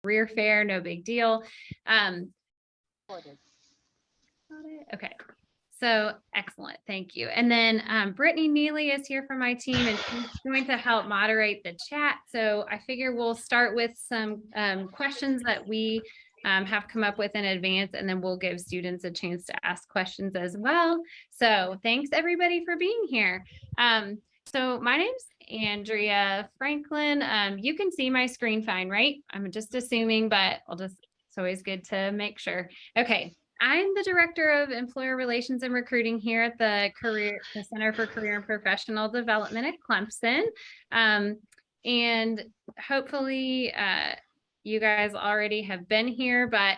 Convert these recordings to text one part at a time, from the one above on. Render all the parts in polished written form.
career fair, no big deal. Okay. So excellent. Thank you. And then Brittany Neely is here from my team, and she's going to help moderate the chat. So I figure we'll start with some questions that we have come up with in advance, and then we'll give students a chance to ask questions as well. So thanks everybody for being here. So my name's Andrea Franklin. You can see my screen fine, right? I'm just assuming, but it's always good to make sure. Okay. I'm the Director of Employer Relations and Recruiting here at the Center for Career and Professional Development at Clemson. And hopefully you guys already have been here, but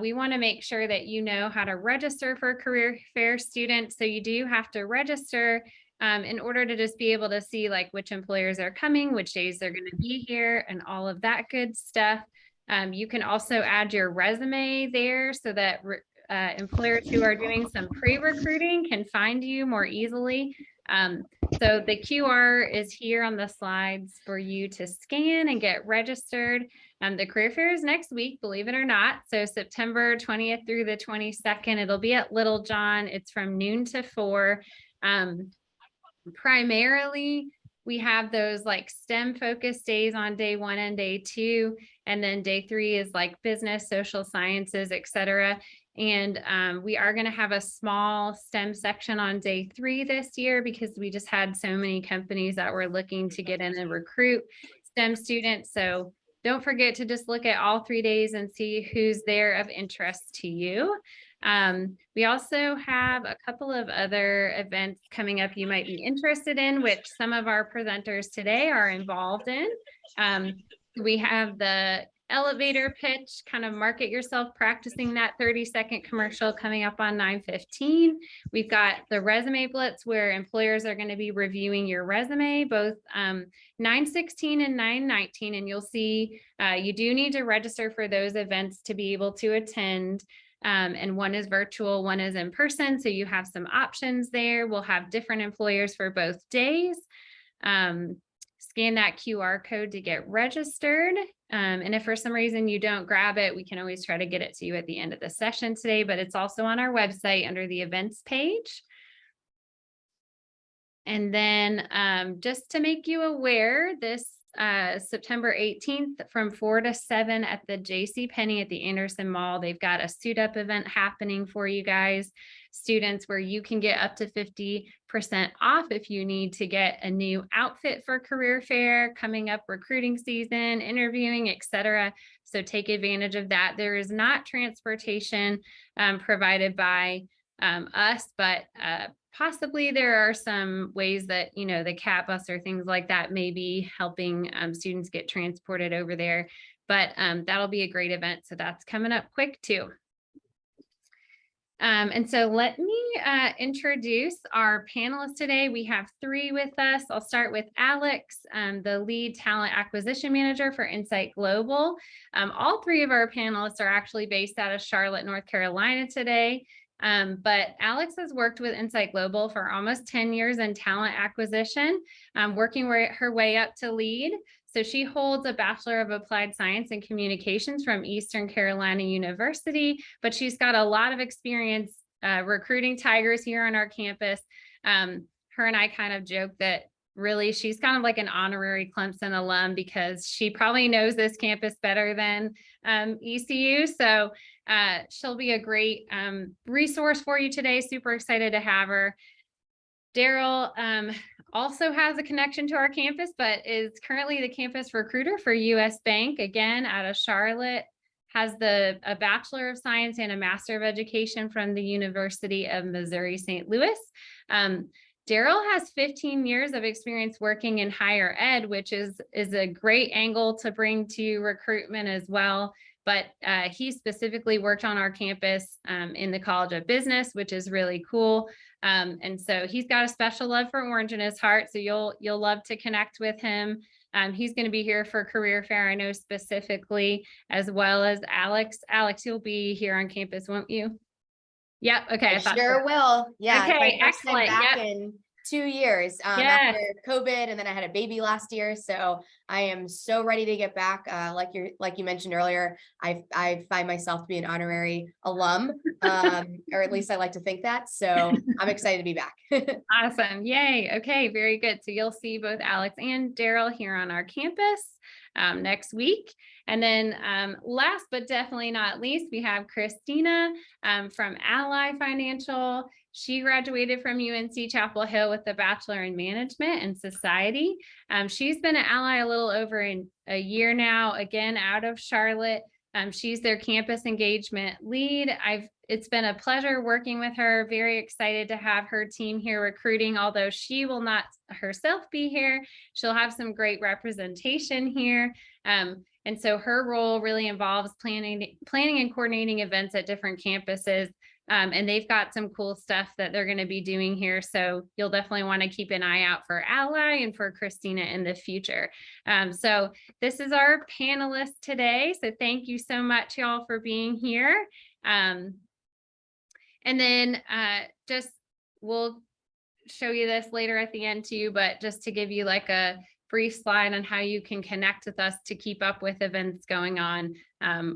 we want to make sure that you know how to register for career fair students. So you do have to register in order to just be able to see like which employers are coming, which days they're going to be here, and all of that good stuff. You can also add your resume there so that employers who are doing some pre-recruiting can find you more easily. So the QR is here on the slides for you to scan and get registered. The career fair is next week, believe it or not. So September 20th through the 22nd, it'll be at Little John. It's from noon to 4. Primarily, we have those like STEM focused days on day 1 and day 2. And then day 3 is like business, social sciences, etc. And we are going to have a small STEM section on day 3 this year because we just had so many companies that were looking to get in and recruit STEM students. So don't forget to just look at all 3 days and see who's there of interest to you. We also have a couple of other events coming up you might be interested in, which some of our presenters today are involved in. We have the elevator pitch, kind of market yourself, practicing that 30-second commercial coming up on 9:15. We've got the resume blitz where employers are going to be reviewing your resume, both 9:16 and 9:19. And you'll see you do need to register for those events to be able to attend. And one is virtual, one is in person. So you have some options there. We'll have different employers for both days. Scan that QR code to get registered. And if for some reason you don't grab it, we can always try to get it to you at the end of the session today, but it's also on our website under the events page. And then just to make you aware, this September 18th from 4 to 7 at the JCPenney at the Anderson Mall, they've got a suit up event happening for you guys, students, where you can get up to 50% off if you need to get a new outfit for career fair, coming up recruiting season, interviewing, etc. So take advantage of that. There is not transportation provided by us, but possibly there are some ways that, you know, the CAT bus or things like that may be helping students get transported over there, but that'll be a great event. So that's coming up quick too. And so let me introduce our panelists today. We have 3 with us. I'll start with Alex, the lead talent acquisition manager for Insight Global. All 3 of our panelists are actually based out of Charlotte, North Carolina today. But Alex has worked with Insight Global for almost 10 years in talent acquisition, working her way up to lead. So she holds a Bachelor of Applied Science in Communications from Eastern Carolina University, but she's got a lot of experience recruiting Tigers here on our campus. Her and I kind of joke that really she's kind of like an honorary Clemson alum because she probably knows this campus better than ECU. So she'll be a great resource for you today. Super excited to have her. Daryl also has a connection to our campus, but is currently the campus recruiter for US Bank, again, out of Charlotte, has a Bachelor of Science and a Master of Education from the University of Missouri, St. Louis. Daryl has 15 years of experience working in higher ed, which is a great angle to bring to recruitment as well. But he specifically worked on our campus in the College of Business, which is really cool. And so he's got a special love for Orange in his heart. So you'll love to connect with him. He's going to be here for career fair, I know specifically, as well as Alex. Alex, you'll be here on campus, won't you? Yep. Okay. I sure will. Yeah. Okay. Excellent. Yep. In 2 years Yes. after COVID, and then I had a baby last year. So I am so ready to get back. Like you mentioned earlier, I find myself to be an honorary alum, or at least I like to think that. So I'm excited to be back. Awesome. Yay. Okay. Very good. So you'll see both Alex and Daryl here on our campus next week. And then last but definitely not least, we have Christina from Ally Financial. She graduated from UNC Chapel Hill with a Bachelor in Management and Society. She's been at Ally a little over a year now, again, out of Charlotte. She's their campus engagement lead. It's been a pleasure working with her. Very excited to have her team here recruiting, although she will not herself be here. She'll have some great representation here. And so her role really involves planning and coordinating events at different campuses. And they've got some cool stuff that they're going to be doing here. So you'll definitely want to keep an eye out for Ally and for Christina in the future. So this is our panelist today. So thank you so much, y'all, for being here. And then just we'll show you this later at the end too, but just to give you like a brief slide on how you can connect with us to keep up with events going on.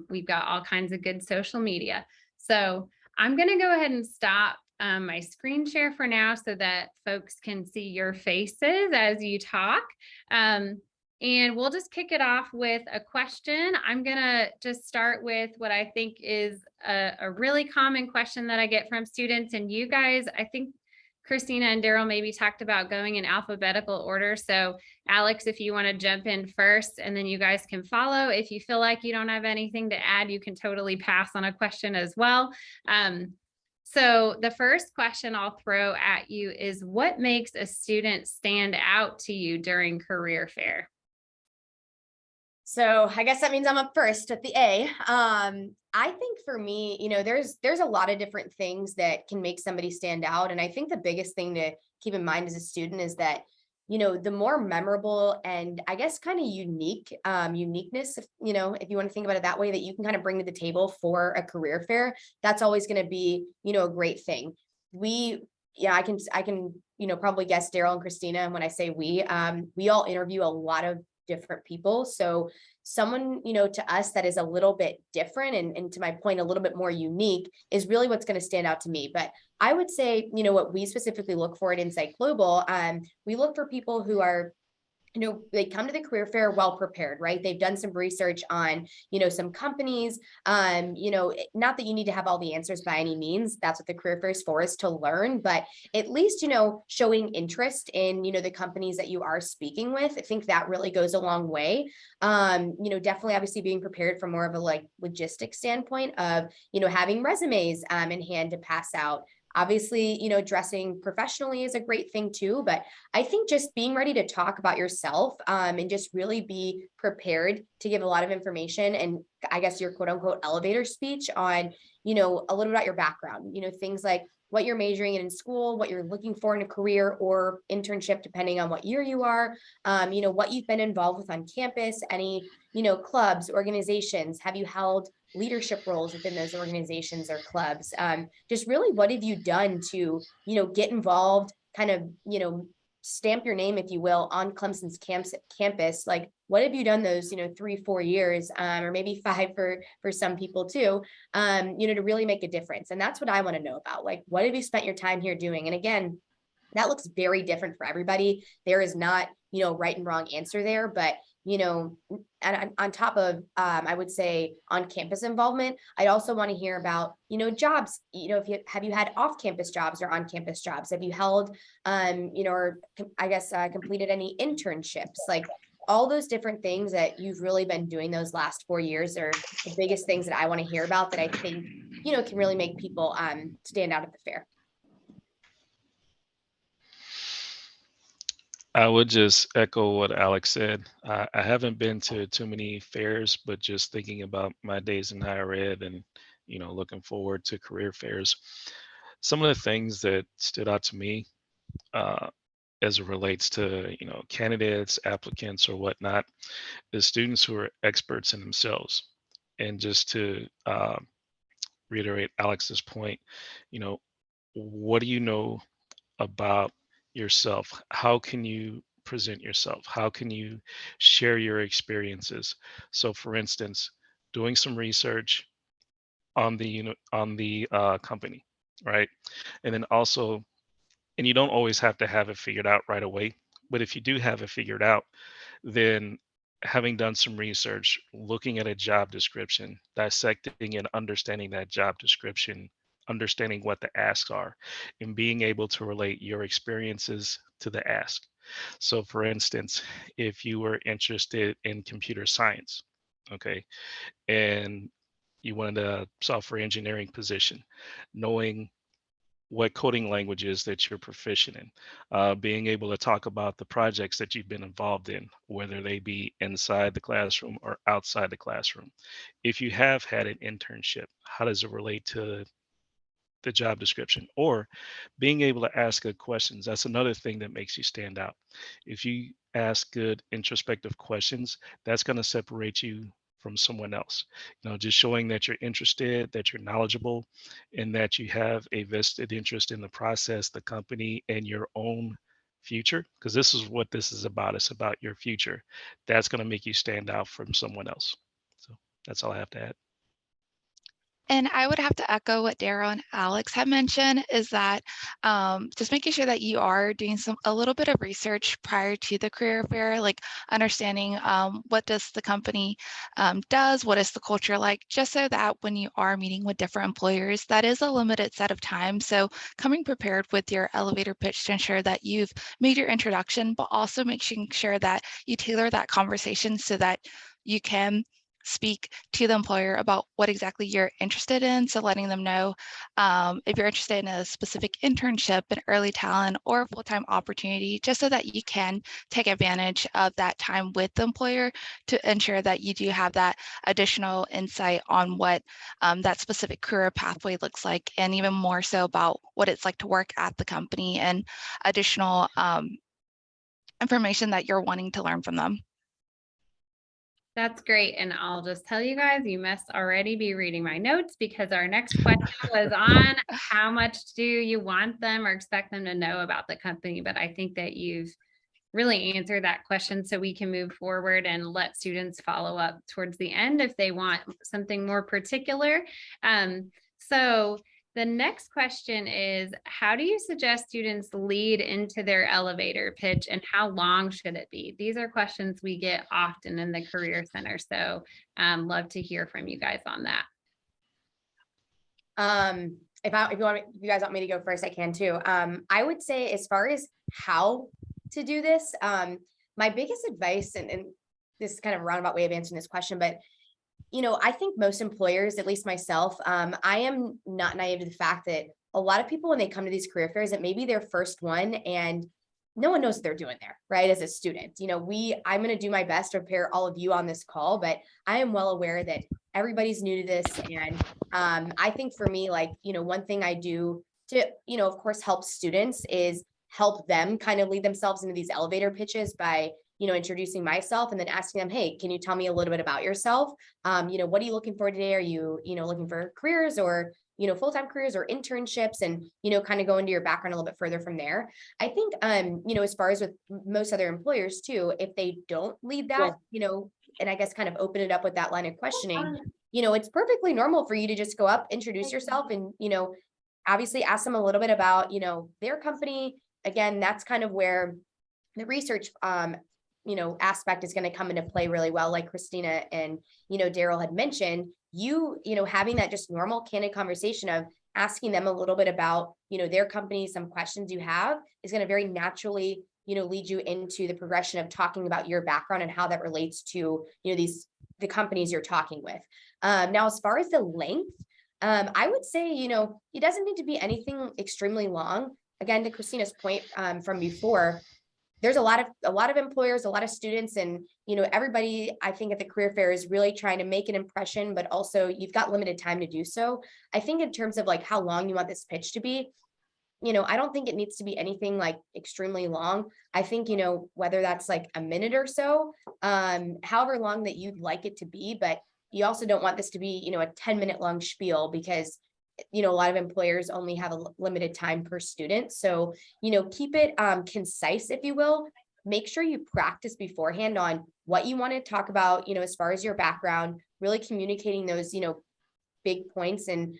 We've got all kinds of good social media. So I'm going to go ahead and stop my screen share for now so that folks can see your faces as you talk. And we'll just kick it off with a question. I'm going to just start with what I think is a really common question that I get from students. And you guys, I think Christina and Daryl maybe talked about going in alphabetical order. So Alex, if you want to jump in first, and then you guys can follow. If you feel like you don't have anything to add, you can totally pass on a question as well. So the first question I'll throw at you is, what makes a student stand out to you during career fair? So I guess that means I'm up first at the A. I think for me, there's a lot of different things that can make somebody stand out. And I think the biggest thing to keep in mind as a student is that, the more memorable and I guess kind of uniqueness, if you want to think about it that way, that you can kind of bring to the table for a career fair, that's always going to be, a great thing. I can, probably guess Daryl and Christina. And when I say we all interview a lot of different people. So someone, to us that is a little bit different and to my point, a little bit more unique is really what's going to stand out to me. But I would say, what we specifically look for at Insight Global, we look for people who are, they come to the career fair well prepared, right? They've done some research on, some companies, not that you need to have all the answers by any means. That's what the career fair is for, is to learn, but at least, showing interest in, the companies that you are speaking with. I think that really goes a long way. Definitely obviously being prepared from more of a like logistics standpoint of, having resumes in hand to pass out. Obviously, dressing professionally is a great thing too, but I think just being ready to talk about yourself and just really be prepared to give a lot of information and I guess your quote unquote elevator speech on, a little bit about your background, things like what you're majoring in school, what you're looking for in a career or internship, depending on what year you are, what you've been involved with on campus, any, clubs, organizations, have you held leadership roles within those organizations or clubs? Just really, what have you done to, get involved, kind of, stamp your name, if you will, on Clemson's campus? Like, what have you done those, 3-4 years, or maybe 5 for some people too, to really make a difference? And that's what I want to know about. Like, what have you spent your time here doing? And again, that looks very different for everybody. There is not, right and wrong answer there, but and on top of, I would say on campus involvement, I'd also want to hear about, jobs, have you had off-campus jobs or on-campus jobs? Have you held, or I guess completed any internships? Like all those different things that you've really been doing those last 4 years are the biggest things that I want to hear about that I think, can really make people stand out at the fair. I would just echo what Alex said. I haven't been to too many fairs, but just thinking about my days in higher ed and, looking forward to career fairs, some of the things that stood out to me as it relates to, candidates, applicants or whatnot, is students who are experts in themselves. And just to reiterate Alex's point, what do you know about yourself? How can you present yourself? How can you share your experiences? So, for instance, doing some research on the company, right? And then also, and you don't always have to have it figured out right away, but if you do have it figured out, then having done some research, looking at a job description, dissecting and understanding that job description, understanding what the asks are, and being able to relate your experiences to the ask. So, for instance, if you were interested in computer science, okay, and you wanted a software engineering position, knowing what coding languages that you're proficient in, being able to talk about the projects that you've been involved in, whether they be inside the classroom or outside the classroom. If you have had an internship, how does it relate to the job description? Or being able to ask good questions. That's another thing that makes you stand out. If you ask good introspective questions, that's going to separate you from someone else. Just showing that you're interested, that you're knowledgeable, and that you have a vested interest in the process, the company, and your own future, because this is what this is about. It's about your future. That's going to make you stand out from someone else. So that's all I have to add. And I would have to echo what Daryl and Alex have mentioned is that just making sure that you are doing a little bit of research prior to the career fair, like understanding what does the company does, what is the culture like, just so that when you are meeting with different employers, that is a limited set of time. So coming prepared with your elevator pitch to ensure that you've made your introduction, but also making sure that you tailor that conversation so that you can speak to the employer about what exactly you're interested in. So letting them know if you're interested in a specific internship, an early talent, or a full-time opportunity, just so that you can take advantage of that time with the employer to ensure that you do have that additional insight on what that specific career pathway looks like, and even more so about what it's like to work at the company and additional information that you're wanting to learn from them. That's great. And I'll just tell you guys, you must already be reading my notes because our next question was on how much do you want them or expect them to know about the company? But I think that you've really answered that question so we can move forward and let students follow up towards the end if they want something more particular. So the next question is, how do you suggest students lead into their elevator pitch and how long should it be? These are questions we get often in the Career Center. So love to hear from you guys on that. If you guys want me to go first, I can too. I would say as far as how to do this, my biggest advice, and this is kind of a roundabout way of answering this question, but I think most employers, at least myself, I am not naive to the fact that a lot of people, when they come to these career fairs, it may be their first one and no one knows what they're doing there, right? As a student, I'm going to do my best to prepare all of you on this call, but I am well aware that everybody's new to this. And I think for me, one thing I do to, of course, help students is help them kind of lead themselves into these elevator pitches by introducing myself and then asking them, hey, can you tell me a little bit about yourself? What are you looking for today? Are you, looking for careers or, full-time careers or internships, and, kind of go into your background a little bit further from there. I think, as far as with most other employers too, if they don't lead that, and I guess kind of open it up with that line of questioning, it's perfectly normal for you to just go up, introduce yourself, and, obviously ask them a little bit about, their company. Again, that's kind of where the research aspect is going to come into play really well, like Christina and Daryl had mentioned. Having that just normal candid conversation of asking them a little bit about their company, some questions you have, is going to very naturally lead you into the progression of talking about your background and how that relates to the companies you're talking with. Now, as far as the length, I would say it doesn't need to be anything extremely long. Again, to Christina's point from before, there's a lot of employers, a lot of students, and everybody, I think, at the career fair is really trying to make an impression, but also you've got limited time to do so. I think in terms of how long you want this pitch to be, I don't think it needs to be anything extremely long. I think whether that's a minute or so, however long that you'd like it to be, but you also don't want this to be a 10-minute long spiel, because a lot of employers only have a limited time per student. So, keep it concise, if you will. Make sure you practice beforehand on what you want to talk about, as far as your background, really communicating those, big points and,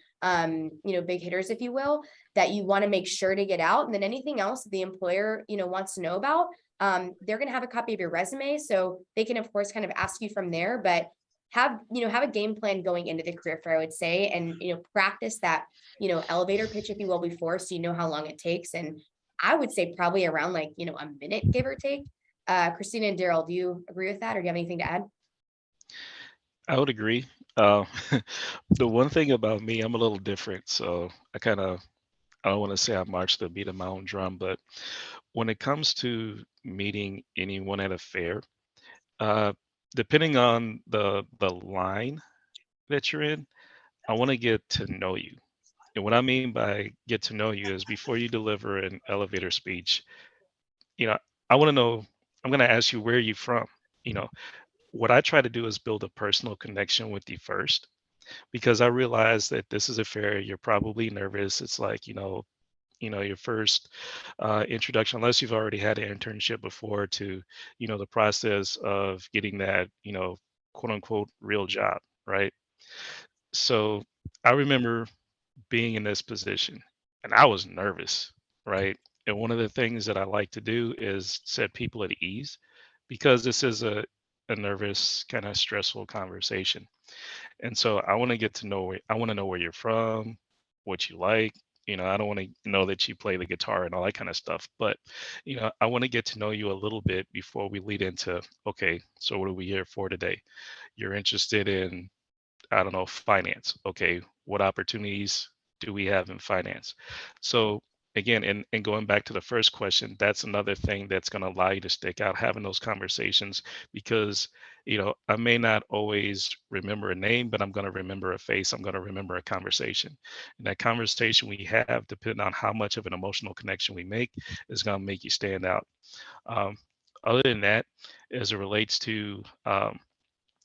big hitters, if you will, that you want to make sure to get out. And then anything else the employer, wants to know about, they're going to have a copy of your resume. So they can, of course, kind of ask you from there, but have a game plan going into the career fair, I would say, and, practice that, elevator pitch, if you will, before, so you know how long it takes. And I would say probably around like, a minute, give or take. Christina and Daryl, do you agree with that, or do you have anything to add? I would agree. Uh, the one thing about me, I'm a little different. So I don't want to say I march the beat of my own drum, but when it comes to meeting anyone at a fair, uh, depending on the line that you're in, I want to get to know you. And what I mean by get to know you is before you deliver an elevator speech, you know, I want to know, I'm going to ask you, where are you from? You know, what I try to do is build a personal connection with you first, because I realize that this is a fair. You're probably nervous. It's like, your first introduction, unless you've already had an internship before, to, the process of getting that, quote unquote, real job, right? So I remember being in this position and I was nervous, right? And one of the things that I like to do is set people at ease, because this is a nervous, kind of stressful conversation. And so I want to get to know, I want to know where you're from, what you like. I don't want to know that you play the guitar and all that kind of stuff, but, I want to get to know you a little bit before we lead into, okay, so what are we here for today? You're interested in, I don't know, finance. Okay, what opportunities do we have in finance? So again, and going back to the first question, that's another thing that's going to allow you to stick out, having those conversations, because, I may not always remember a name, but I'm going to remember a face. I'm going to remember a conversation. And that conversation we have, depending on how much of an emotional connection we make, is going to make you stand out. Um, Other than that, as it relates to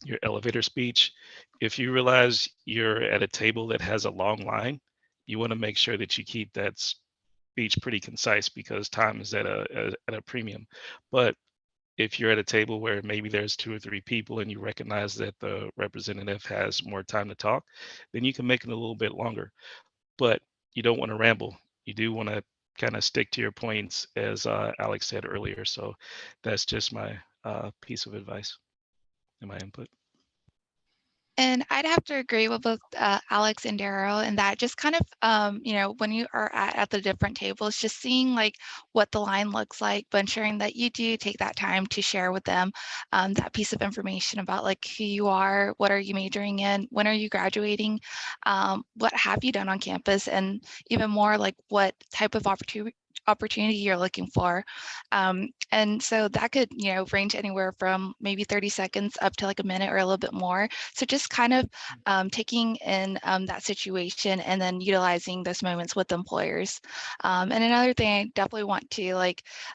your elevator speech, if you realize you're at a table that has a long line, you want to make sure that you keep that speech pretty concise, because time is at a premium. But if you're at a table where maybe there's two or three people and you recognize that the representative has more time to talk, then you can make it a little bit longer. But you don't want to ramble. You do want to kind of stick to your points, as Alex said earlier. So that's just my piece of advice and my input. And I'd have to agree with both Alex and Darrow in that, just kind of, when you are at the different tables, just seeing like what the line looks like, but ensuring that you do take that time to share with them that piece of information about like who you are, what are you majoring in, when are you graduating, what have you done on campus, and even more like what type of opportunity you're looking for. And so that could, range anywhere from maybe 30 seconds up to like a minute or a little bit more. So just kind of taking in that situation and then utilizing those moments with employers. And another thing I definitely want to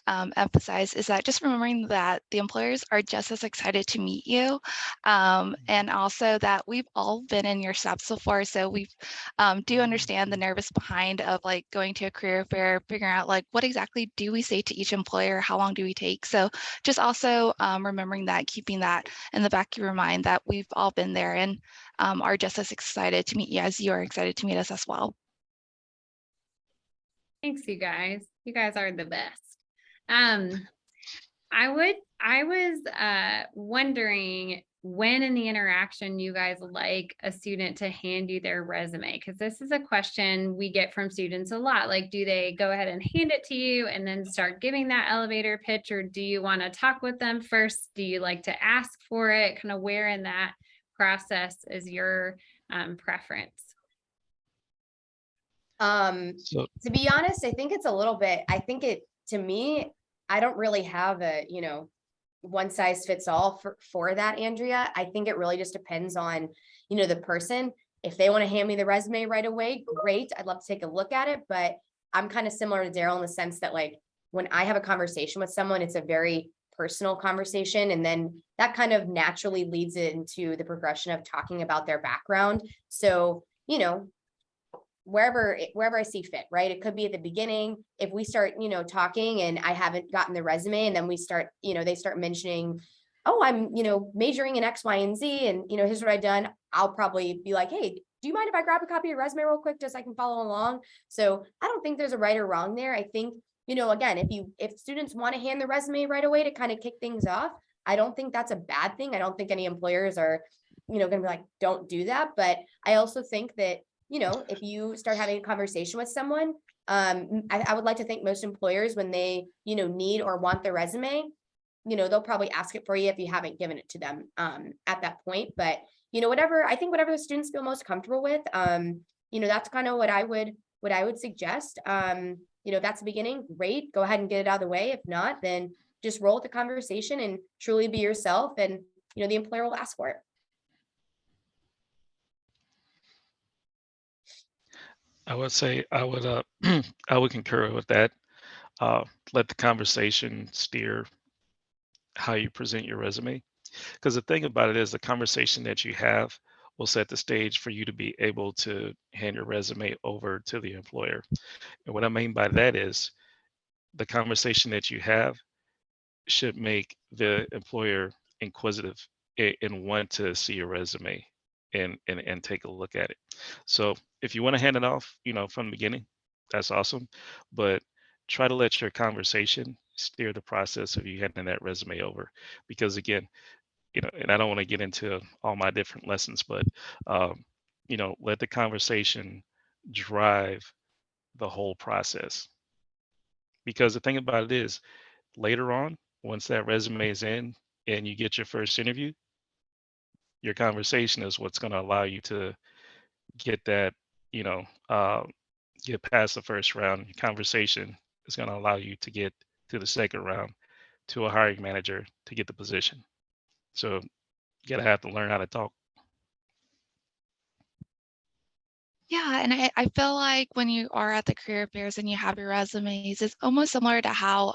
emphasize is that just remembering that the employers are just as excited to meet you. And also that we've all been in your steps before. So we do understand the nervous behind of like going to a career fair, figuring out like what exactly do we say to each employer, how long do we take? So just also remembering that, keeping that in the back of your mind, that we've all been there and are just as excited to meet you as you are excited to meet us as well. Thanks, you guys. You guys are the best. I was wondering when in the interaction you guys like a student to hand you their resume, because this is a question we get from students a lot. Like, do they go ahead and hand it to you and then start giving that elevator pitch, or do you want to talk with them first? Do you like to ask for it? Kind of where in that process is your preference? So To be honest, I think it's a little bit, to me, I don't really have a, one size fits all for that, Andrea. I think it really just depends on, the person. If they want to hand me the resume right away, great. I'd love to take a look at it, but I'm kind of similar to Daryl in the sense that like when I have a conversation with someone, it's a very personal conversation. And then that kind of naturally leads into the progression of talking about their background. So, wherever I see fit, right? It could be at the beginning. If we start, talking and I haven't gotten the resume, and then we start, they start mentioning, oh, I'm, majoring in X, Y, and Z, and, here's what I've done. I'll probably be like, hey, do you mind if I grab a copy of your resume real quick, just so I can follow along? So I don't think there's a right or wrong there. I think, again, if students want to hand the resume right away to kind of kick things off, I don't think that's a bad thing. I don't think any employers are, going to be like, don't do that. But I also think that, if you start having a conversation with someone, I would like to think most employers, when they, need or want the resume, they'll probably ask it for you if you haven't given it to them at that point. But, whatever the students feel most comfortable with, that's kind of what I would suggest. If that's the beginning, great, go ahead and get it out of the way. If not, then just roll with the conversation and truly be yourself, and, the employer will ask for it. I would say I would I would concur with that. Let the conversation steer how you present your resume. Because the thing about it is the conversation that you have will set the stage for you to be able to hand your resume over to the employer. And what I mean by that is the conversation that you have should make the employer inquisitive and want to see your resume and take a look at it. So if you want to hand it off, from the beginning, that's awesome. But try to let your conversation steer the process of you handing that resume over. Because again, and I don't want to get into all my different lessons, but let the conversation drive the whole process. Because the thing about it is, later on, once that resume is in and you get your first interview, your conversation is what's going to allow you to get that, you know, uh, get past the first round. Your conversation is going to allow you to get to the second round to a hiring manager to get the position. So you gotta have to learn how to talk. Yeah, and I feel like when you are at the career fairs and you have your resumes, it's almost similar to how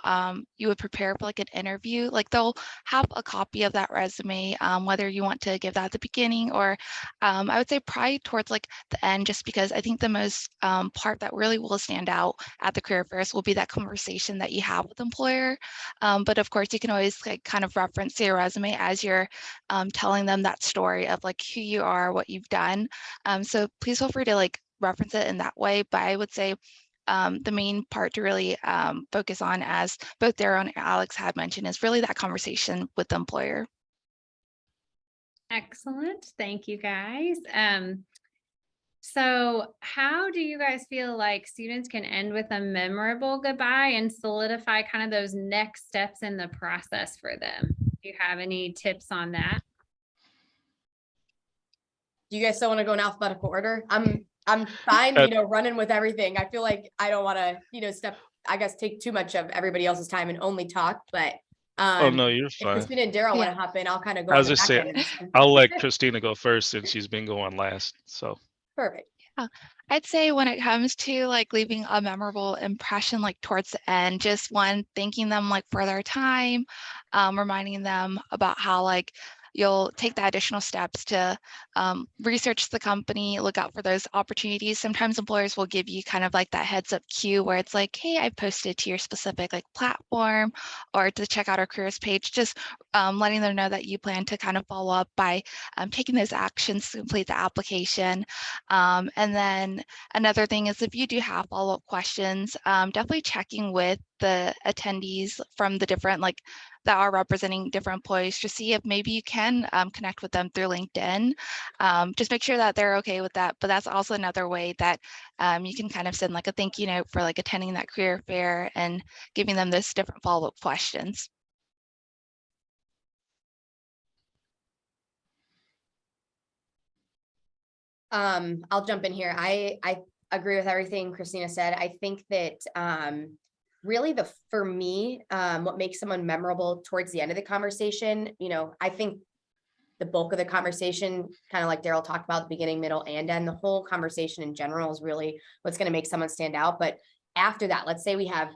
you would prepare for like an interview. Like they'll have a copy of that resume, whether you want to give that at the beginning or I would say probably towards like the end, just because I think the most part that really will stand out at the career fairs will be that conversation that you have with the employer. But of course, you can always like kind of reference your resume as you're telling them that story of like who you are, what you've done. So please feel free to like reference it in that way. But I would say the main part to really focus on, as both Darryl and Alex had mentioned, is really that conversation with the employer. Excellent. Thank you, guys. So how do you guys feel like students can end with a memorable goodbye and solidify kind of those next steps in the process for them? Do you have any tips on that? Do you guys still want to go in alphabetical order? I'm fine, running with everything. I feel like I don't want to, take too much of everybody else's time and only talk, but Oh no, you're if fine. Christina and Darryl want to hop in, I'll kind of go. I was just saying, I'll let Christina go first since she's been going last. So Perfect. Yeah, I'd say when it comes to like leaving a memorable impression, like towards the end, just one, thanking them like for their time, reminding them about how like you'll take the additional steps to research the company, look out for those opportunities. Sometimes employers will give you kind of like that heads up cue where it's like, hey, I posted to your specific like platform, or to check out our careers page, just letting them know that you plan to kind of follow up by taking those actions to complete the application. And then another thing is if you do have follow-up questions, definitely checking with the attendees from the different that are representing different employees to see if maybe you can connect with them through LinkedIn. Just make sure that they're okay with that. But that's also another way that you can kind of send like a thank you note for like attending that career fair and giving them those different follow-up questions. I'll jump in here. I agree with everything Christina said. I think that really for me, what makes someone memorable towards the end of the conversation, I think the bulk of the conversation, kind of like Darryl talked about, the beginning, middle, and end, the whole conversation in general is really what's going to make someone stand out. But after that, let's say we have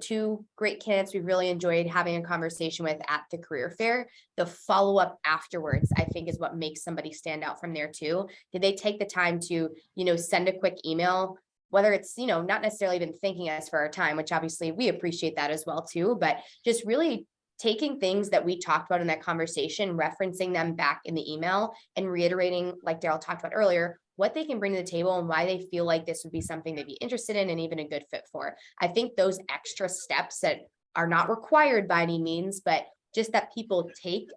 two great candidates we really enjoyed having a conversation with at the career fair. The follow-up afterwards, I think, is what makes somebody stand out from there too. Did they take the time to, send a quick email, whether it's, not necessarily even thanking us for our time, which obviously we appreciate that as well too, but just really taking things that we talked about in that conversation, referencing them back in the email and reiterating, like Daryl talked about earlier, what they can bring to the table and why they feel like this would be something they'd be interested in and even a good fit for. I think those extra steps that are not required by any means, but just that people take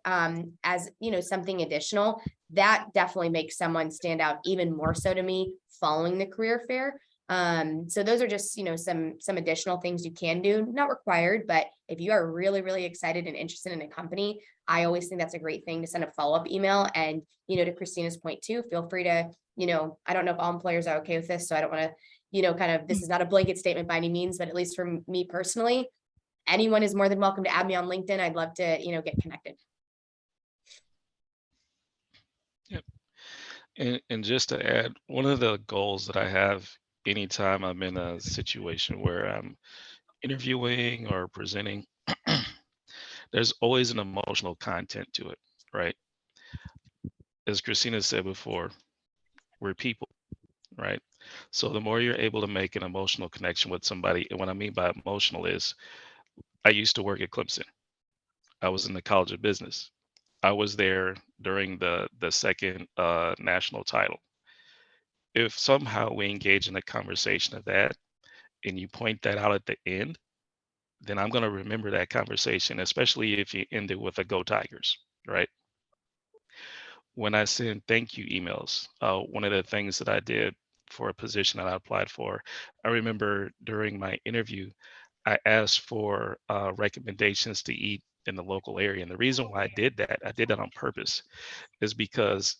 as, something additional, that definitely makes someone stand out even more so to me following the career fair. So those are just, some additional things you can do, not required, but if you are really, really excited and interested in a company, I always think that's a great thing to send a follow-up email. And, to Christina's point too, feel free to, I don't know if all employers are okay with this, so I don't want to, this is not a blanket statement by any means, but at least for me personally, anyone is more than welcome to add me on LinkedIn. I'd love to, get connected. Yep. And just to add, one of the goals that I have anytime I'm in a situation where I'm interviewing or presenting, there's always an emotional content to it, right? As Christina said before, we're people, right? So the more you're able to make an emotional connection with somebody, and what I mean by emotional is, I used to work at Clemson. I was in the College of Business. I was there during the second national title. If somehow we engage in a conversation of that and you point that out at the end, then I'm going to remember that conversation, especially if you end it with a Go Tigers, right? When I send thank you emails, one of the things that I did for a position that I applied for, I remember during my interview, I asked for recommendations to eat in the local area. And the reason why I did that on purpose, is because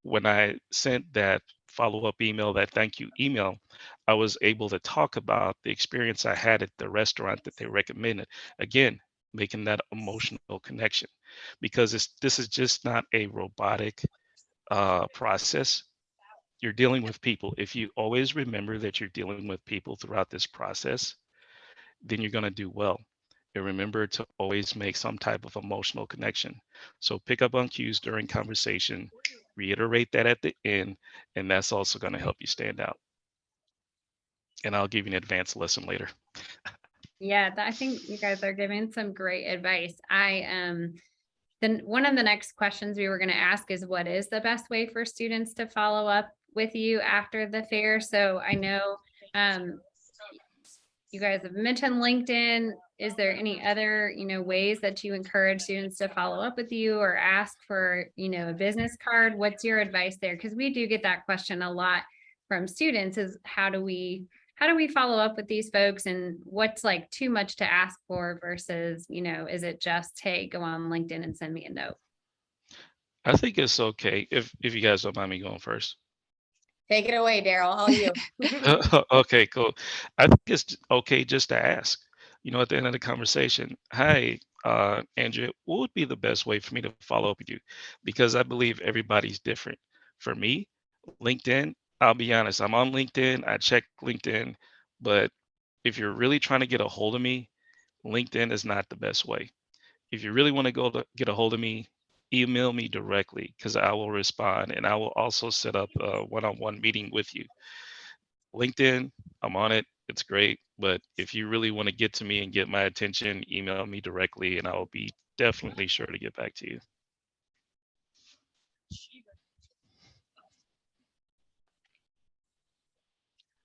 when I sent that follow-up email, that thank you email, I was able to talk about the experience I had at the restaurant that they recommended. Again, making that emotional connection, because this is just not a robotic process. You're dealing with people. If you always remember that you're dealing with people throughout this process, then you're going to do well. And remember to always make some type of emotional connection. So pick up on cues during conversation, reiterate that at the end, and that's also going to help you stand out. And I'll give you an advanced lesson later. Yeah, I think you guys are giving some great advice. Then one of the next questions we were going to ask is, what is the best way for students to follow up with you after the fair? So I know you guys have mentioned LinkedIn. Is there any other, ways that you encourage students to follow up with you or ask for, a business card? What's your advice there? Because we do get that question a lot from students, is how do we follow up with these folks, and what's like too much to ask for versus, is it just, hey, go on LinkedIn and send me a note? I think it's okay if you guys don't mind me going first. Take it away, Daryl. All you. Okay, cool. I think it's okay just to ask. At the end of the conversation, hi, Andrea, what would be the best way for me to follow up with you? Because I believe everybody's different. For me, LinkedIn, I'll be honest, I'm on LinkedIn, I check LinkedIn, but if you're really trying to get a hold of me, LinkedIn is not the best way. If you really want to get a hold of me, email me directly, because I will respond, and I will also set up a one-on-one meeting with you. LinkedIn, I'm on it. It's great. But if you really want to get to me and get my attention, email me directly and I will be definitely sure to get back to you.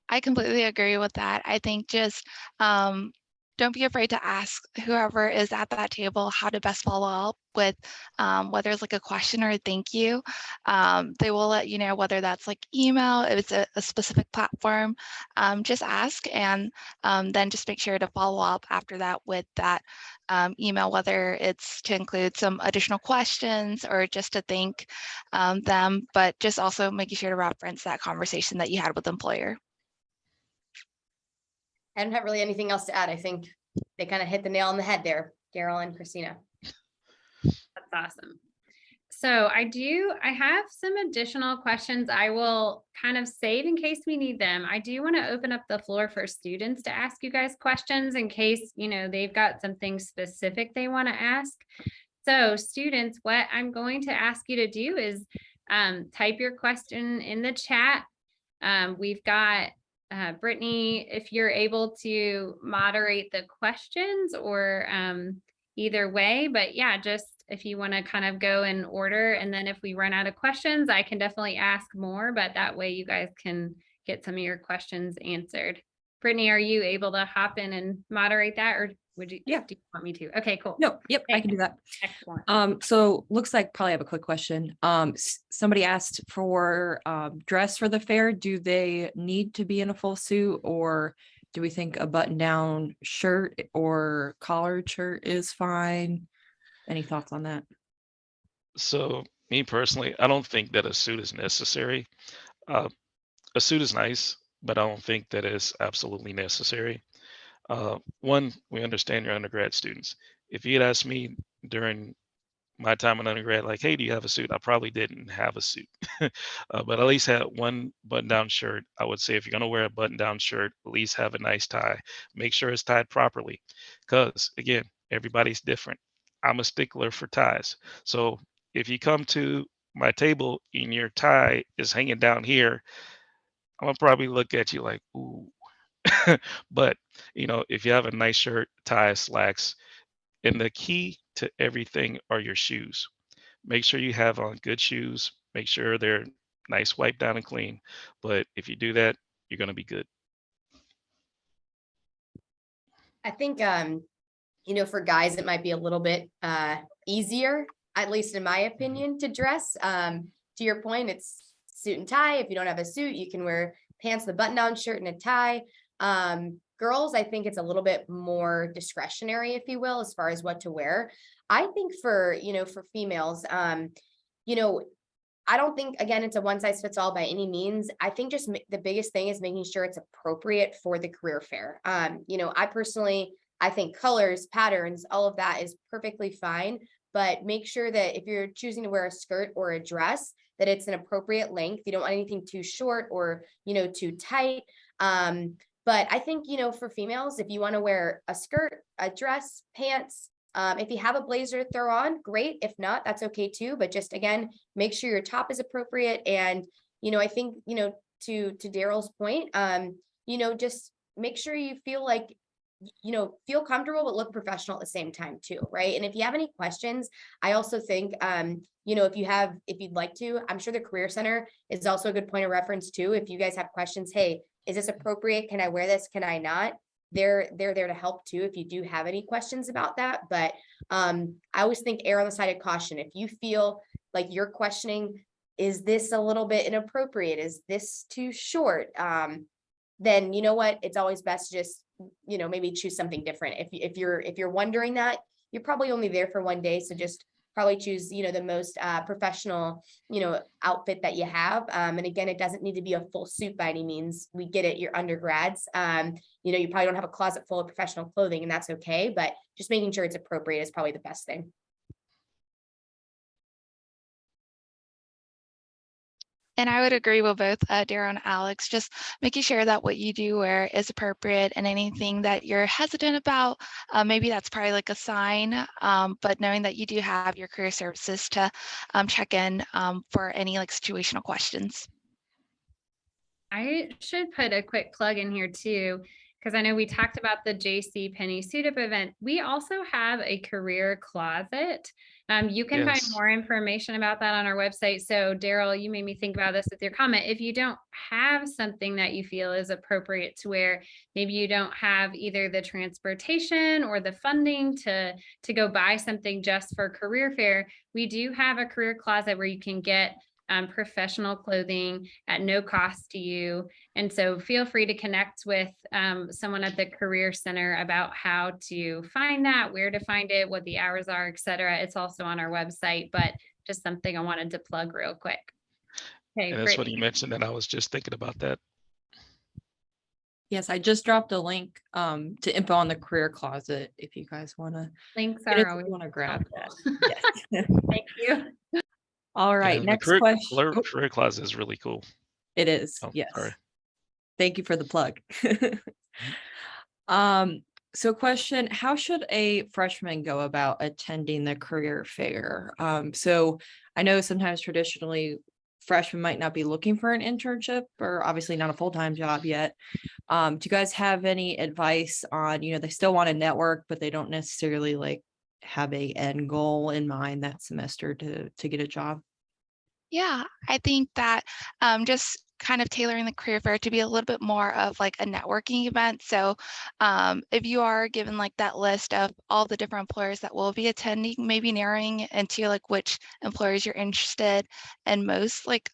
I completely agree with that. I think just don't be afraid to ask whoever is at that table how to best follow up with, whether it's like a question or a thank you. They will let you know whether that's like email, if it's a specific platform. Just ask, and then just make sure to follow up after that with that email, whether it's to include some additional questions or just to thank them, but just also making sure to reference that conversation that you had with the employer. I don't have really anything else to add. I think they kind of hit the nail on the head there, Daryl and Christina. That's awesome. So I have some additional questions I will kind of save in case we need them. I do want to open up the floor for students to ask you guys questions in case, they've got something specific they want to ask. So students, what I'm going to ask you to do is type your question in the chat. We've got Brittany, if you're able to moderate the questions or either way, but yeah, just if you want to kind of go in order, and then if we run out of questions, I can definitely ask more, but that way you guys can get some of your questions answered. Brittany, are you able to hop in and moderate that, or do you want me to? Okay, cool. No, yep, I can do that. Excellent. So looks like probably have a quick question. Somebody asked for dress for the fair. Do they need to be in a full suit, or do we think a button-down shirt or collared shirt is fine? Any thoughts on that? So me personally, I don't think that a suit is necessary. A suit is nice, but I don't think that it's absolutely necessary. One, we understand your undergrad students. If you'd asked me during my time in undergrad, like, hey, do you have a suit? I probably didn't have a suit, but at least had one button-down shirt. I would say if you're gonna wear a button-down shirt, at least have a nice tie. Make sure it's tied properly, because again, everybody's different. I'm a stickler for ties. So if you come to my table and your tie is hanging down here, I'm gonna probably look at you like, ooh. But if you have a nice shirt, tie, slacks, and the key to everything are your shoes. Make sure you have on good shoes. Make sure they're nice, wiped down and clean. But if you do that, you're gonna be good. I think, for guys, it might be a little bit easier, at least in my opinion, to dress. To your point, it's suit and tie. If you don't have a suit, you can wear pants, the button-down shirt, and a tie. Girls, I think it's a little bit more discretionary, if you will, as far as what to wear. I think for females, I don't think, again, it's a one size fits all by any means. I think just the biggest thing is making sure it's appropriate for the career fair. I think colors, patterns, all of that is perfectly fine, but make sure that if you're choosing to wear a skirt or a dress, that it's an appropriate length. You don't want anything too short or, too tight. But I think, for females, if you want to wear a skirt, a dress, pants, if you have a blazer to throw on, great. If not, that's okay too. But just, again, make sure your top is appropriate. And, I think, to Daryl's point, just make sure you feel like, feel comfortable, but look professional at the same time too. Right. And if you have any questions, I also think, if you'd like to, I'm sure the Career Center is also a good point of reference too. If you guys have questions, hey, is this appropriate? Can I wear this? Can I not? They're there to help too, if you do have any questions about that. But I always think err on the side of caution. If you feel like you're questioning, is this a little bit inappropriate? Is this too short? Then you know what? It's always best to just, maybe choose something different. If you're wondering that, you're probably only there for one day. So just probably choose, the most professional, outfit that you have. And again, it doesn't need to be a full suit by any means. We get it, you're undergrads. You probably don't have a closet full of professional clothing, and that's okay. But just making sure it's appropriate is probably the best thing. And I would agree with both Dara and Alex, just making sure that what you do wear is appropriate, and anything that you're hesitant about, maybe that's probably like a sign, but knowing that you do have your career services to check in for any like situational questions. I should put a quick plug in here too, because I know we talked about the JC Penney Suit Up event. We also have a career closet. You can find Yes. more information about that on our website. So Daryl, you made me think about this with your comment. If you don't have something that you feel is appropriate to wear, maybe you don't have either the transportation or the funding to go buy something just for career fair, we do have a career closet where you can get professional clothing at no cost to you. And so feel free to connect with someone at the Career Center about how to find that, where to find it, what the hours are, etc. It's also on our website, but just something I wanted to plug real quick. Okay, And that's what you mentioned, and I was just thinking about that. Yes, I just dropped a link to info on the career closet if you guys want to. Links If are you always want to grab that. helpful. Yes. Thank you. All right, And the next question. career closet is really cool. It is, Oh, yes. sorry. Thank you for the plug. Mhm. So question, how should a freshman go about attending the career fair? So I know sometimes traditionally freshmen might not be looking for an internship or obviously not a full-time job yet. Do you guys have any advice on, they still want to network, but they don't necessarily like have a end goal in mind that semester to get a job? Yeah, I think that just kind of tailoring the career fair to be a little bit more of like a networking event. So if you are given like that list of all the different employers that will be attending, maybe narrowing into like which employers you're interested in most like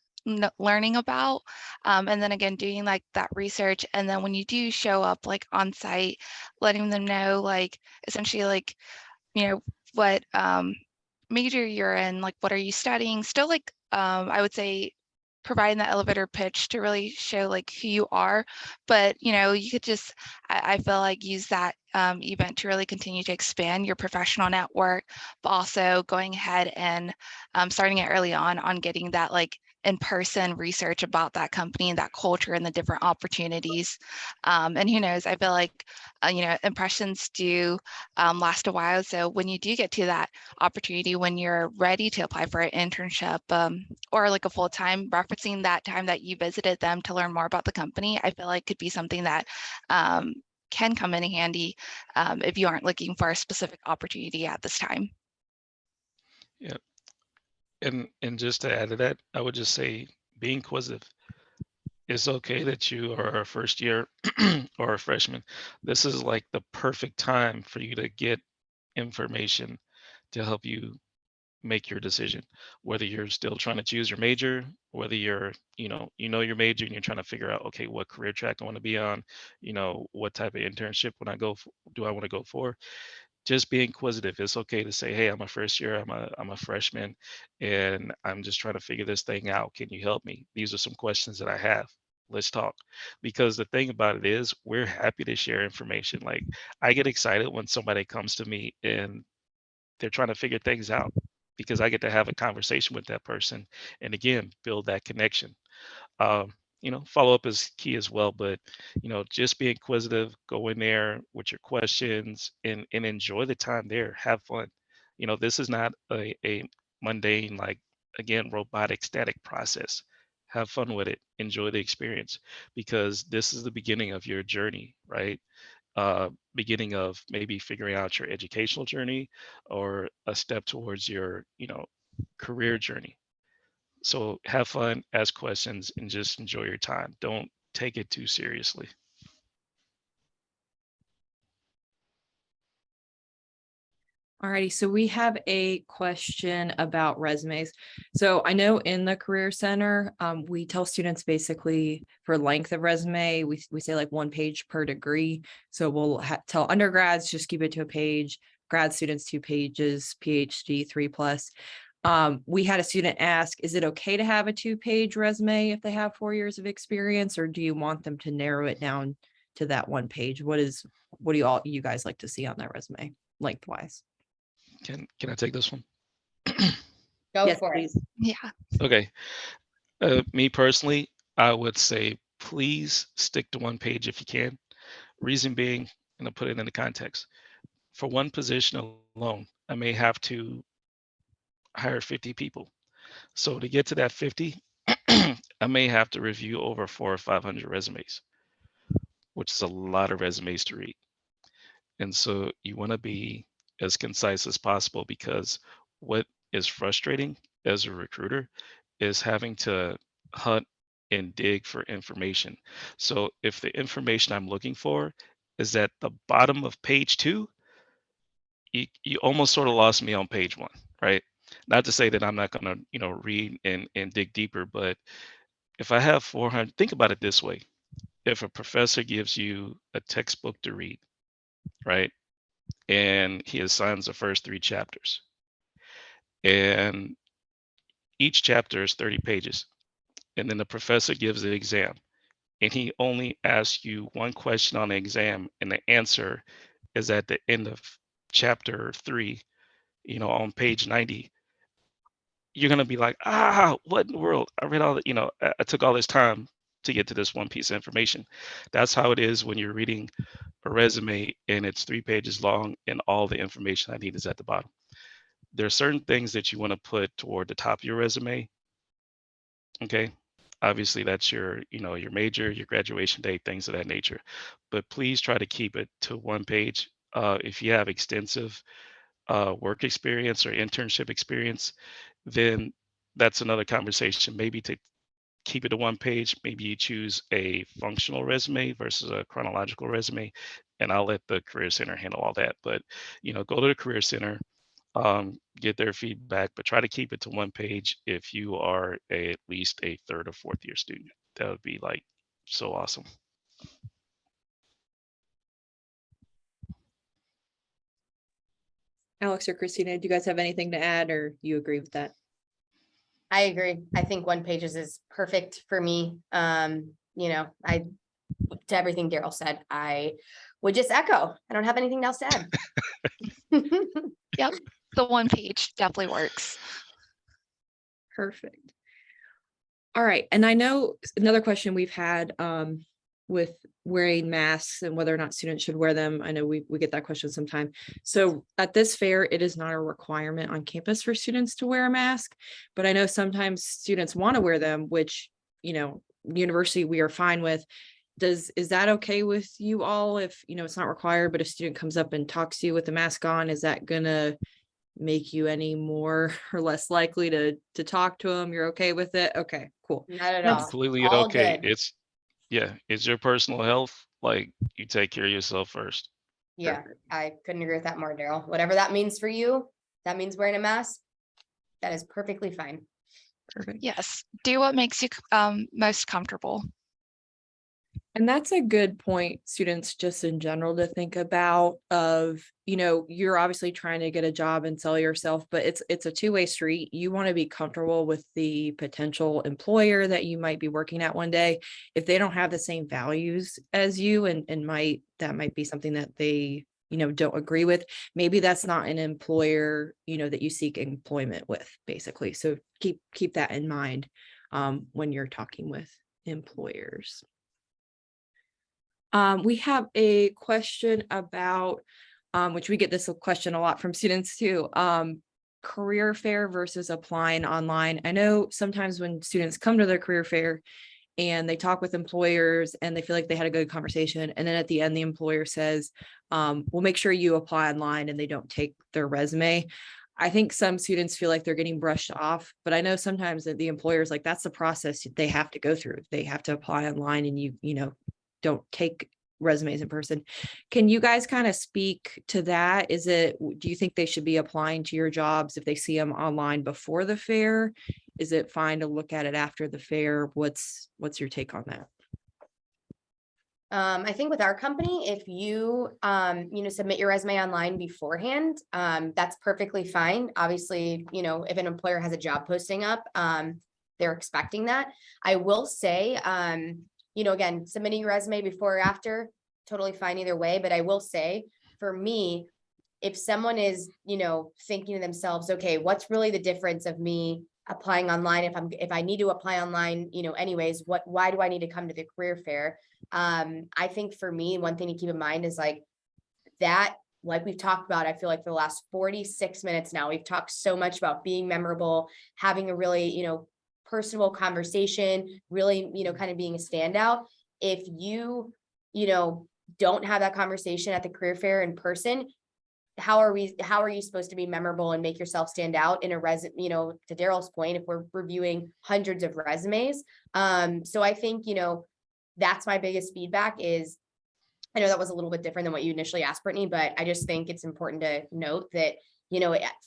learning about. And then again, doing like that research. And then when you do show up like on site, letting them know like essentially like, what major you're in, like what are you studying? Still like I would say providing that elevator pitch to really show like who you are. But you could just I feel like use that event to really continue to expand your professional network, but also going ahead and starting it early on getting that like in-person research about that company and that culture and the different opportunities. And who knows, I feel like impressions do last a while. So when you do get to that opportunity, when you're ready to apply for an internship or like a full-time, referencing that time that you visited them to learn more about the company, I feel like could be something that can come in handy if you aren't looking for a specific opportunity at this time. Yeah. And just to add to that, I would just say be inquisitive. It's okay that you are a first year or a freshman. This is like the perfect time for you to get information to help you make your decision, whether you're still trying to choose your major, whether you're, your major and you're trying to figure out, okay, what career track I want to be on, what type of internship when I go do I want to go for? Just be inquisitive. It's okay to say, hey, I'm a first year, I'm a freshman, and I'm just trying to figure this thing out. Can you help me? These are some questions that I have. Let's talk. Because the thing about it is, we're happy to share information. Like, I get excited when somebody comes to me and they're trying to figure things out because I get to have a conversation with that person and again build that connection. Um, follow up is key as well, but just be inquisitive, go in there with your questions and enjoy the time there. Have fun. This is not a mundane, like again, robotic, static process. Have fun with it. Enjoy the experience because this is the beginning of your journey, right? Beginning of maybe figuring out your educational journey or a step towards your, career journey. So have fun, ask questions, and just enjoy your time. Don't take it too seriously. Alrighty, so we have a question about resumes. So I know in the Career Center, we tell students basically for length of resume, we say like 1 page per degree. So we'll tell undergrads, just keep it to a page, grad students 2 pages, PhD 3+. We had a student ask, is it okay to have a 2-page resume if they have 4 years of experience, or do you want them to narrow it down to that 1 page? What do you guys like to see on that resume lengthwise? Can I take this one? Go Yes, for it. please. Yeah. Okay. Me personally, I would say please stick to 1 page if you can. Reason being, and I'll put it into context. For one position alone, I may have to hire 50 people. So to get to that 50, I may have to review over 400 or 500 resumes, which is a lot of resumes to read. And so you want to be as concise as possible because what is frustrating as a recruiter is having to hunt and dig for information. So if the information I'm looking for is at the bottom of page 2, you almost sort of lost me on page 1, right? Not to say that I'm not going to, read and dig deeper, but if I have 400, think about it this way. If a professor gives you a textbook to read, right? And he assigns the first 3 chapters. And each chapter is 30 pages. And then the professor gives the exam. And he only asks you one question on the exam, and the answer is at the end of chapter 3, on page 90. you're going to be like, what in the world? I read all the, I took all this time to get to this one piece of information. That's how it is when you're reading a resume and it's 3 pages long and all the information I need is at the bottom. There are certain things that you want to put toward the top of your resume. Okay. Obviously, that's your major, your graduation date, things of that nature. But please try to keep it to 1 page. If you have extensive work experience or internship experience, then that's another conversation. Maybe to keep it to 1 page, maybe you choose a functional resume versus a chronological resume, and I'll let the Career Center handle all that. But go to the Career Center, get their feedback, but try to keep it to 1 page if you are at least a third or fourth year student. That would be like so awesome. Alex or Christina, do you guys have anything to add, or you agree with that? I agree. I think 1 page is perfect for me. To everything Daryl said, I would just echo. I don't have anything else to add. Yep, the 1 page definitely works. Perfect. All right. And I know another question we've had with wearing masks and whether or not students should wear them. I know we get that question sometime. So at this fair, it is not a requirement on campus for students to wear a mask, but I know sometimes students want to wear them, which, university we are fine with. Is that okay with you all if, it's not required, but a student comes up and talks to you with the mask on, is that gonna make you any more or less likely to talk to them? You're okay with it? Okay, cool. Not at all. Completely All okay. good. It's your personal health. Like, you take care of yourself first. Yeah, Perfect. I couldn't agree with that more, Daryl. Whatever that means for you, that means wearing a mask. That is perfectly fine. Perfect. Yes, do what makes you most comfortable. And that's a good point, students, just in general, to think about of, you're obviously trying to get a job and sell yourself, but it's a two-way street. You want to be comfortable with the potential employer that you might be working at one day. If they don't have the same values as you and that might be something that they, don't agree with, maybe that's not an employer, that you seek employment with, basically. So keep that in mind when you're talking with employers. We have a question about, which we get this question a lot from students too, career fair versus applying online. I know sometimes when students come to their career fair and they talk with employers and they feel like they had a good conversation, and then at the end the employer says, we'll make sure you apply online, and they don't take their resume. I think some students feel like they're getting brushed off, but I know sometimes that the employers, like, that's the process they have to go through. They have to apply online, and you don't take resumes in person. Can you guys kind of speak to that? Do you think they should be applying to your jobs if they see them online before the fair? Is it fine to look at it after the fair? What's your take on that? I think with our company, if you, submit your resume online beforehand, that's perfectly fine. Obviously, if an employer has a job posting up, they're expecting that. I will say, again, submitting your resume before or after, totally fine either way. But I will say, for me, if someone is, thinking to themselves, okay, what's really the difference of me applying online? If I need to apply online, anyways, why do I need to come to the career fair? I think for me, one thing to keep in mind is like we've talked about, I feel like for the last 46 minutes now, we've talked so much about being memorable, having a really, personable conversation, really, kind of being a standout. If you, don't have that conversation at the career fair in person, how are you supposed to be memorable and make yourself stand out in a to Daryl's point, if we're reviewing hundreds of resumes? So I think, that's my biggest feedback is, I know that was a little bit different than what you initially asked, Brittany, but I just think it's important to note that,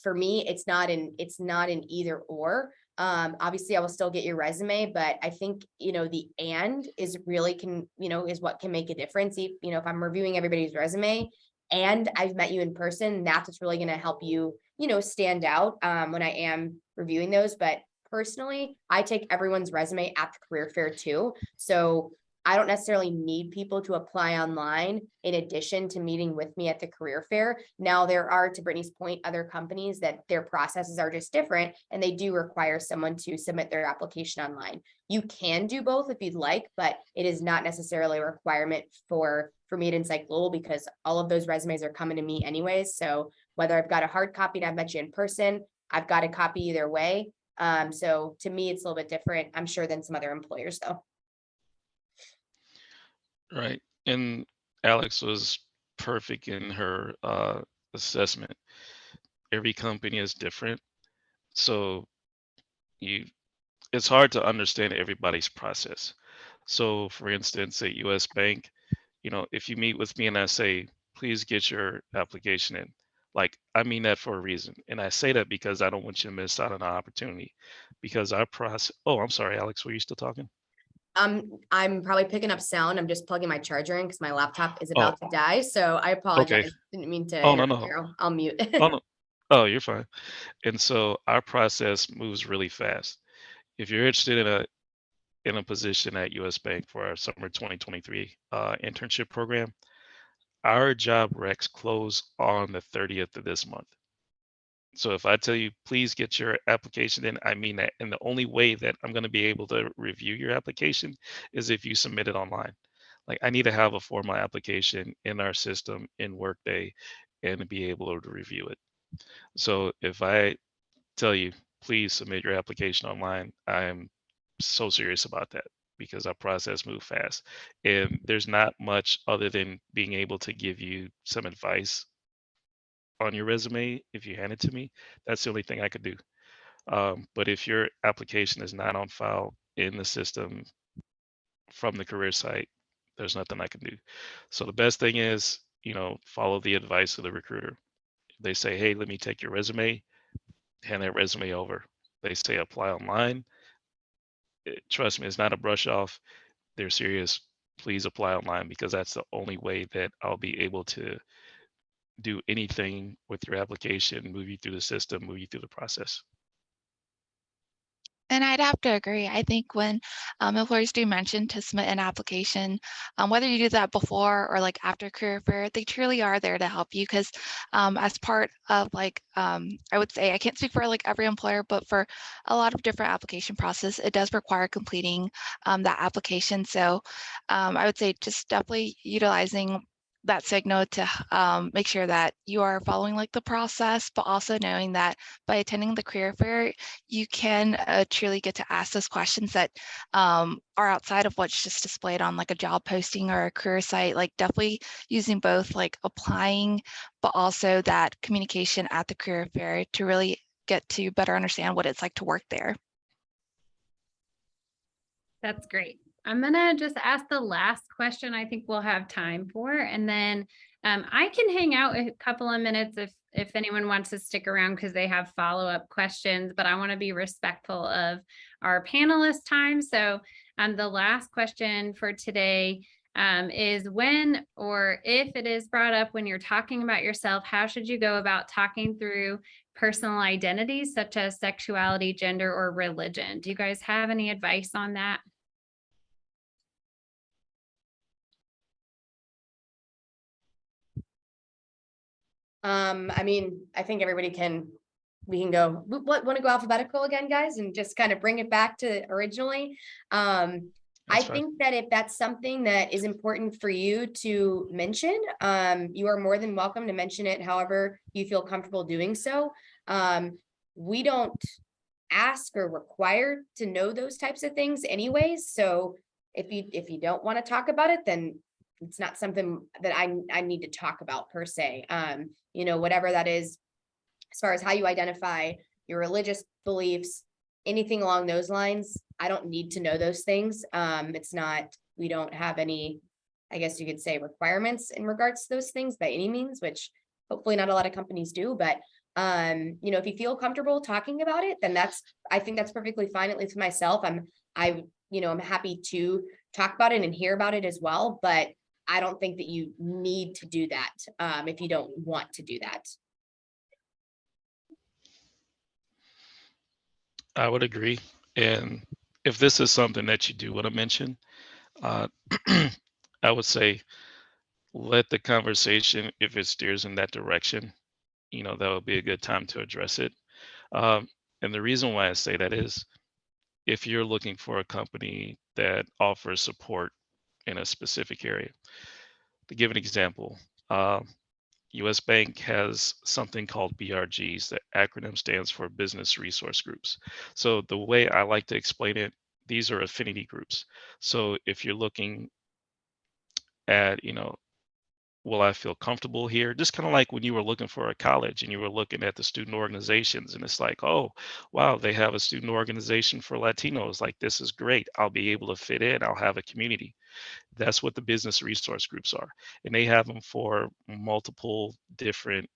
for me, it's not an either or. Obviously I will still get your resume, but I think, the and is really is what can make a difference. If I'm reviewing everybody's resume and I've met you in person, that's what's really going to help you, stand out when I am reviewing those. But personally, I take everyone's resume at the career fair too. So I don't necessarily need people to apply online in addition to meeting with me at the career fair. Now there are, to Brittany's point, other companies that their processes are just different and they do require someone to submit their application online. You can do both if you'd like, but it is not necessarily a requirement for me at Insight Global because all of those resumes are coming to me anyways. So whether I've got a hard copy and I've met you in person, I've got a copy either way. So to me, it's a little bit different, I'm sure, than some other employers though. Right. And Alex was perfect in her assessment. Every company is different. So it's hard to understand everybody's process. So for instance, at US Bank, if you meet with me and I say, please get your application in, like I mean that for a reason. And I say that because I don't want you to miss out on an opportunity because our process, oh, I'm sorry, Alex, were you still talking? I'm probably picking up sound. I'm just plugging my charger in because my laptop is Oh, about to die. So I okay. apologize. Didn't mean to Oh, no, interrupt, no. Daryl. I'll mute. Oh, no. Oh, you're fine. And so our process moves really fast. If you're interested in a position at US Bank for our summer 2023 internship program, our job recs close on the 30th of this month. So if I tell you, please get your application in, I mean that. And the only way that I'm going to be able to review your application is if you submit it online. Like I need to have a formal application in our system in Workday and be able to review it. So if I tell you, please submit your application online, I'm so serious about that because our process moves fast. And there's not much other than being able to give you some advice on your resume if you hand it to me. That's the only thing I could do. But if your application is not on file in the system from the career site, there's nothing I can do. So the best thing is, follow the advice of the recruiter. They say, hey, let me take your resume, hand that resume over. They say apply online. Trust me, it's not a brush off. They're serious. Please apply online because that's the only way that I'll be able to do anything with your application, move you through the system, move you through the process. And I'd have to agree. I think when employers do mention to submit an application, whether you do that before or like after career fair, they truly are there to help you because as part of I would say, I can't speak for like every employer, but for a lot of different application process, it does require completing that application. So I would say just definitely utilizing that signal to make sure that you are following like the process, but also knowing that by attending the career fair, you can truly get to ask those questions that are outside of what's just displayed on like a job posting or a career site, like definitely using both like applying, but also that communication at the career fair to really get to better understand what it's like to work there. That's great. I'm gonna just ask the last question I think we'll have time for, and then I can hang out a couple of minutes if anyone wants to stick around because they have follow-up questions, but I want to be respectful of our panelists' time. So the last question for today is when or if it is brought up when you're talking about yourself, how should you go about talking through personal identities such as sexuality, gender, or religion? Do you guys have any advice on that? I mean, I think we can go, want to go alphabetical again, guys, and just kind of bring it back to originally. I think that if that's something that is important for you to mention, you are more than welcome to mention it however you feel comfortable doing so. We don't ask or require to know those types of things anyways. So if you don't want to talk about it, then it's not something that I need to talk about per se. Whatever that is, as far as how you identify your religious beliefs, anything along those lines, I don't need to know those things. We don't have any, I guess you could say, requirements in regards to those things by any means, which hopefully not a lot of companies do, but if you feel comfortable talking about it, then I think that's perfectly fine, at least for myself. I'm happy to talk about it and hear about it as well, but I don't think that you need to do that if you don't want to do that. I would agree. And if this is something that you do want to mention, Uh, I would say let the conversation, if it steers in that direction, that would be a good time to address it. Um, and the reason why I say that is if you're looking for a company that offers support in a specific area. To give an example, US Bank has something called BRGs. The acronym stands for Business Resource Groups. So the way I like to explain it, these are affinity groups. So if you're looking at, will I feel comfortable here? Just kind of like when you were looking for a college and you were looking at the student organizations, and it's like, oh, wow, they have a student organization for Latinos. Like, this is great. I'll be able to fit in. I'll have a community. That's what the business resource groups are. And they have them for multiple different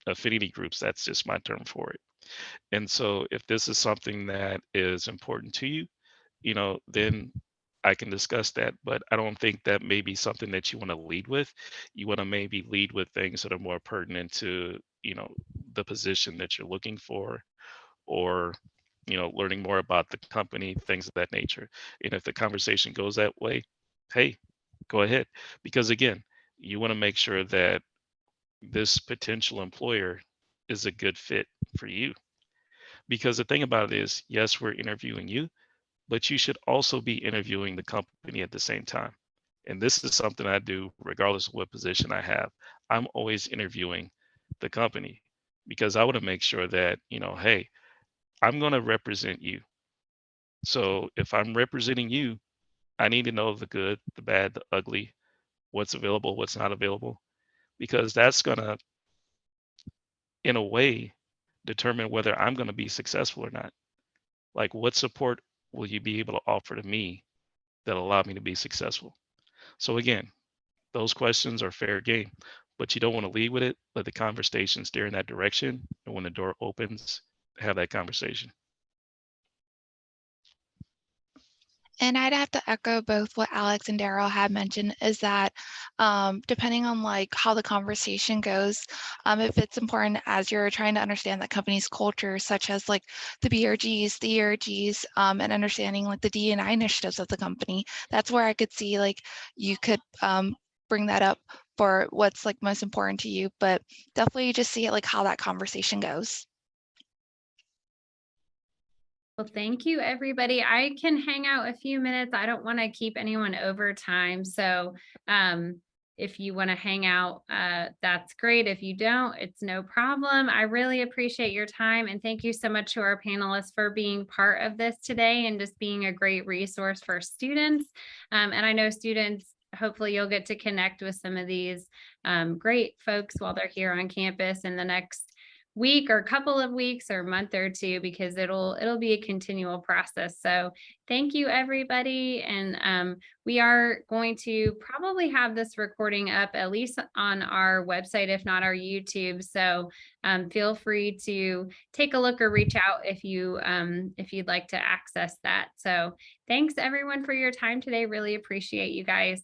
affinity groups. That's just my term for it. And so if this is something that is important to you, then I can discuss that. But I don't think that may be something that you want to lead with. You want to maybe lead with things that are more pertinent to, the position that you're looking for, or, learning more about the company, things of that nature. And if the conversation goes that way, hey, go ahead. Because again, you want to make sure that this potential employer is a good fit for you. Because the thing about it is, yes, we're interviewing you, but you should also be interviewing the company at the same time. And this is something I do regardless of what position I have. I'm always interviewing the company because I want to make sure that, hey, I'm going to represent you. So if I'm representing you, I need to know the good, the bad, the ugly, what's available, what's not available, because that's going to, in a way, determine whether I'm going to be successful or not. Like, what support will you be able to offer to me that allow me to be successful? So again, those questions are fair game, but you don't want to lead with it. Let the conversation steer in that direction. And when the door opens, have that conversation. And I'd have to echo both what Alex and Daryl had mentioned is that depending on like how the conversation goes, if it's important as you're trying to understand the company's culture, such as like the BRGs, the ERGs, and understanding like the D&I initiatives of the company, that's where I could see like you could bring that up for what's like most important to you, but definitely just see it like how that conversation goes. Well, thank you, everybody. I can hang out a few minutes. I don't want to keep anyone over time. So if you want to hang out, that's great. If you don't, it's no problem. I really appreciate your time. And thank you so much to our panelists for being part of this today and just being a great resource for students. And I know students, hopefully you'll get to connect with some of these great folks while they're here on campus in the next week or couple of weeks or month or two, because it'll be a continual process. So thank you, everybody. And we are going to probably have this recording up at least on our website, if not our YouTube. So feel free to take a look or reach out if you'd like to access that. So thanks everyone for your time today. Really appreciate you guys.